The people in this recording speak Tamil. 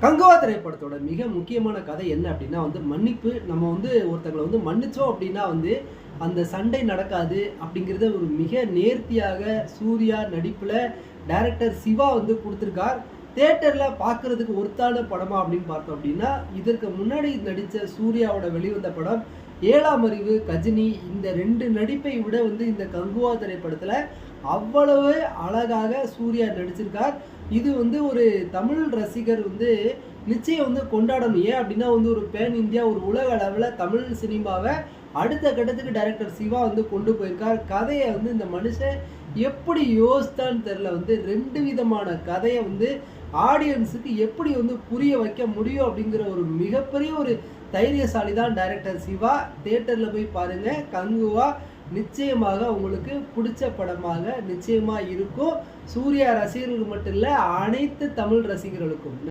கங்குவா திரைப்படத்தோட மிக முக்கியமான கதை என்ன அப்படின்னா மன்னிப்பு. நம்ம ஒருத்தங்கள மன்னிச்சோம் அப்படின்னா அந்த சண்டை நடக்காது அப்படிங்கிறத ஒரு மிக நேர்த்தியாக சூர்யா நடிப்புல டைரக்டர் சிவா குடுத்திருக்கார். தியேட்டர்ல பார்க்கறதுக்கு ஒர்த்தான படமா அப்படின்னு பார்த்தோம் அப்படின்னா, இதற்கு முன்னாடி நடிச்ச சூர்யாவோட வெளிவந்த படம் ஏழாம் அறிவு, கஜினி இந்த 2 நடிப்பை விட இந்த கங்குவா திரைப்படத்துல அவ்வளவு அழகாக சூர்யா நடிச்சிருக்கார். இது ஒரு தமிழ் ரசிகர் நிச்சயம் கொண்டாடணும். ஏன் அப்படின்னா ஒரு பேன் இந்தியா, ஒரு உலக அளவில் தமிழ் சினிமாவை அடுத்த கட்டத்துக்கு டைரக்டர் சிவா கொண்டு போயிருக்கார். கதையை இந்த மனுஷன் எப்படி யோசித்தான்னு தெரில. 2 விதமான கதையை ஆடியன்ஸுக்கு எப்படி புரிய வைக்க முடியும் அப்படிங்கிற ஒரு மிகப்பெரிய ஒரு தைரியசாலி தான் டைரக்டர் சிவா. தியேட்டரில் போய் பாருங்கள். கங்குவா நிச்சயமாக உங்களுக்கு பிடிச்ச படமாக நிச்சயமாக இருக்கும். சூர்யா ரசிகர்களுக்கு மட்டும் இல்லை, அனைத்து தமிழ் ரசிகர்களுக்கும்.